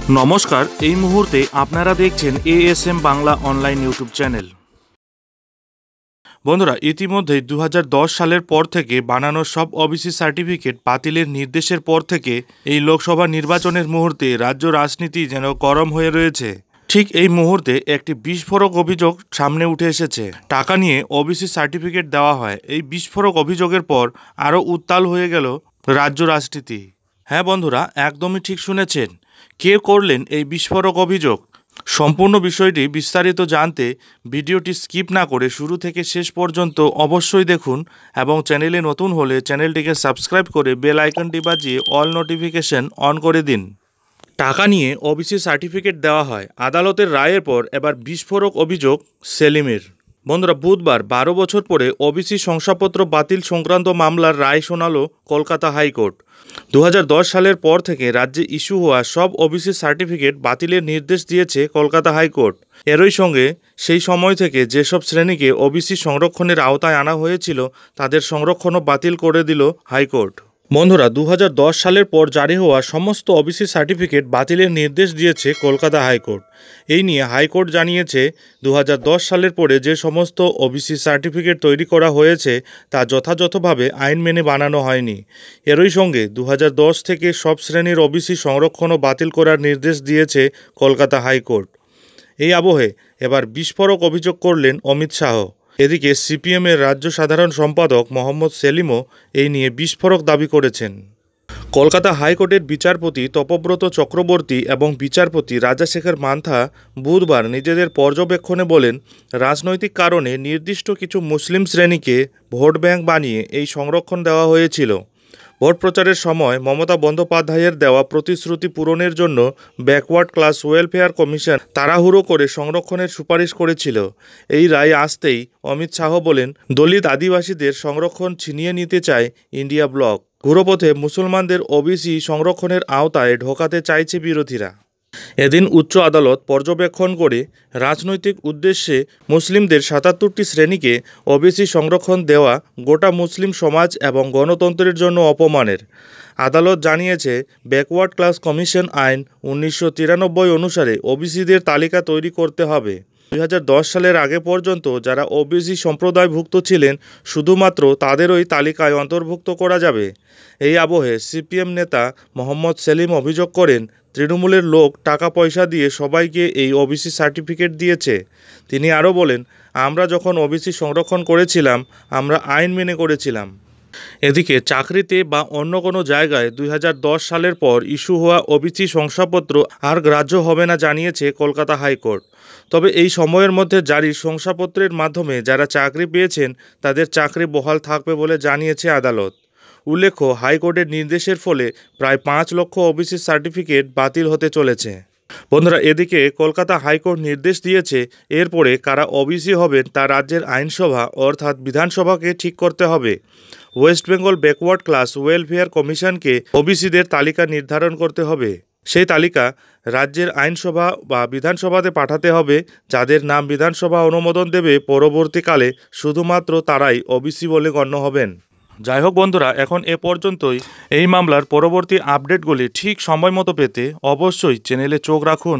নমস্কার, এই মুহূর্তে আপনারা দেখছেন ASM Bangla online YouTube channel. বন্ধুরা, ইতিমধ্যেই 2010 সালের পর থেকে বানানো সব ওবিসি সার্টিফিকেট বাতিলের নির্দেশের পর থেকে এই লোকসভা নির্বাচনের মুহূর্তে রাজ্য রাজনীতি যেন গরম হয়ে রয়েছে। ঠিক এই মুহূর্তে একটি বিস্ফোরক অভিযোগ সামনে উঠে এসেছে। টাকা নিয়ে ওবিসি সার্টিফিকেট দেওয়া হয়, এই বিস্ফোরক অভিযোগের পর আরও উত্তাল হয়ে গেল রাজ্য রাজনীতি। হ্যাঁ বন্ধুরা, একদমই ঠিক শুনেছেন। কে করলেন এই বিস্ফোরক অভিযোগ? সম্পূর্ণ বিষয়টি বিস্তারিত জানতে ভিডিওটি স্কিপ না করে শুরু থেকে শেষ পর্যন্ত অবশ্যই দেখুন এবং চ্যানেলে নতুন হলে চ্যানেলটিকে সাবস্ক্রাইব করে বেল আইকনটি বাজিয়ে অল নোটিফিকেশন অন করে দিন। টাকা নিয়ে ওবিসি সার্টিফিকেট দেওয়া হয়, আদালতের রায়ের পর এবার বিস্ফোরক অভিযোগ সেলিমের। বন্ধুরা, বুধবার 12 বছর পরে ওবিসি শংসাপত্র বাতিল সংক্রান্ত মামলার রায় শোনালো কলকাতা হাইকোর্ট। 2010 সালের পর থেকে রাজ্যে ইস্যু হওয়া সব ওবিসি সার্টিফিকেট বাতিলের নির্দেশ দিয়েছে কলকাতা হাইকোর্ট। এরই সঙ্গে সেই সময় থেকে যেসব শ্রেণীকে ওবিসি সংরক্ষণের আওতায় আনা হয়েছিল তাদের সংরক্ষণও বাতিল করে দিল হাইকোর্ট। বন্ধুরা, 2010 সালের পর জারি হওয়া সমস্ত ওবিসি সার্টিফিকেট বাতিলের নির্দেশ দিয়েছে কলকাতা হাইকোর্ট। এই নিয়ে হাইকোর্ট জানিয়েছে 2010 সালের পরে যে সমস্ত ওবিসি সার্টিফিকেট তৈরি করা হয়েছে তা যথাযথভাবে আইন মেনে বানানো হয়নি। এরই সঙ্গে 2010 থেকে সব শ্রেণীর ওবিসি সংরক্ষণও বাতিল করার নির্দেশ দিয়েছে কলকাতা হাইকোর্ট। এই আবহে এবার বিস্ফোরক অভিযোগ করলেন অমিত শাহ। এদিকে সিপিএমের রাজ্য সাধারণ সম্পাদক মোহাম্মদ সেলিমও এই নিয়ে বিস্ফোরক দাবি করেছেন। কলকাতা হাইকোর্টের বিচারপতি তপব্রত চক্রবর্তী এবং বিচারপতি রাজাশেখর মান্থা বুধবার নিজেদের পর্যবেক্ষণে বলেন, রাজনৈতিক কারণে নির্দিষ্ট কিছু মুসলিম শ্রেণীকে ভোট ব্যাংক বানিয়ে এই সংরক্ষণ দেওয়া হয়েছিল। ভোট প্রচারের সময় মমতা বন্দ্যোপাধ্যায়ের দেওয়া প্রতিশ্রুতি পূরণের জন্য ব্যাকওয়ার্ড ক্লাস ওয়েলফেয়ার কমিশন তাড়াহুড়ো করে সংরক্ষণের সুপারিশ করেছিল। এই রায় আসতেই অমিত শাহ বলেন, দলিত আদিবাসীদের সংরক্ষণ ছিনিয়ে নিতে চায় ইন্ডিয়া ব্লক। ঘুরোপথে মুসলমানদের ওবিসি সংরক্ষণের আওতায় ঢোকাতে চাইছে বিরোধীরা। এদিন উচ্চ আদালত পর্যবেক্ষণ করে রাজনৈতিক উদ্দেশ্যে মুসলিমদের 77টি শ্রেণীকে ওবিসি সংরক্ষণ দেওয়া গোটা মুসলিম সমাজ এবং গণতন্ত্রের জন্য অপমানের। আদালত জানিয়েছে, ব্যাকওয়ার্ড ক্লাস কমিশন আইন 1993 অনুসারে ওবিসিদের তালিকা তৈরি করতে হবে। 2010 সালের আগে পর্যন্ত যারা ওবিসি সম্প্রদায়ভুক্ত ছিলেন শুধুমাত্র তাদেরই তালিকায় অন্তর্ভুক্ত করা যাবে। এই আবহে সিপিএম নেতা মোহাম্মদ সেলিম অভিযোগ করেন, তৃণমূলের লোক টাকা পয়সা দিয়ে সবাইকে এই ওবিসি সার্টিফিকেট দিয়েছে। তিনি আরও বলেন, আমরা যখন ওবিসি সংরক্ষণ করেছিলাম আমরা আইন মেনে করেছিলাম। এদিকে চাকরিতে বা অন্য কোনো জায়গায় 2010 সালের পর ইস্যু হওয়া ওবিসি শংসাপত্র আর গ্রাহ্য হবে না জানিয়েছে কলকাতা হাইকোর্ট। তবে এই সময়ের মধ্যে জারি শংসাপত্রের মাধ্যমে যারা চাকরি পেয়েছেন তাদের চাকরি বহাল থাকবে বলে জানিয়েছে আদালত। উল্লেখ্য, হাইকোর্টের নির্দেশের ফলে প্রায় 5 লক্ষ ওবিসি সার্টিফিকেট বাতিল হতে চলেছে। বন্ধুরা, এদিকে কলকাতা হাইকোর্ট নির্দেশ দিয়েছে এরপরে কারা ওবিসি হবেন তা রাজ্যের আইনসভা অর্থাৎ বিধানসভাকে ঠিক করতে হবে। West Bengal backward class welfare কমিশনকে ওবিসিদের তালিকা নির্ধারণ করতে হবে। সেই তালিকা রাজ্যের আইনসভা বা বিধানসভাতে পাঠাতে হবে। যাদের নাম বিধানসভা অনুমোদন দেবে পরবর্তীকালে শুধুমাত্র তারাই ওবিসি বলে গণ্য হবেন। যাই হোক বন্ধুরা, এখন এ পর্যন্তই। এই মামলার পরবর্তী আপডেটগুলি ঠিক সময় মতো পেতে অবশ্যই চ্যানেলে চোখ রাখুন।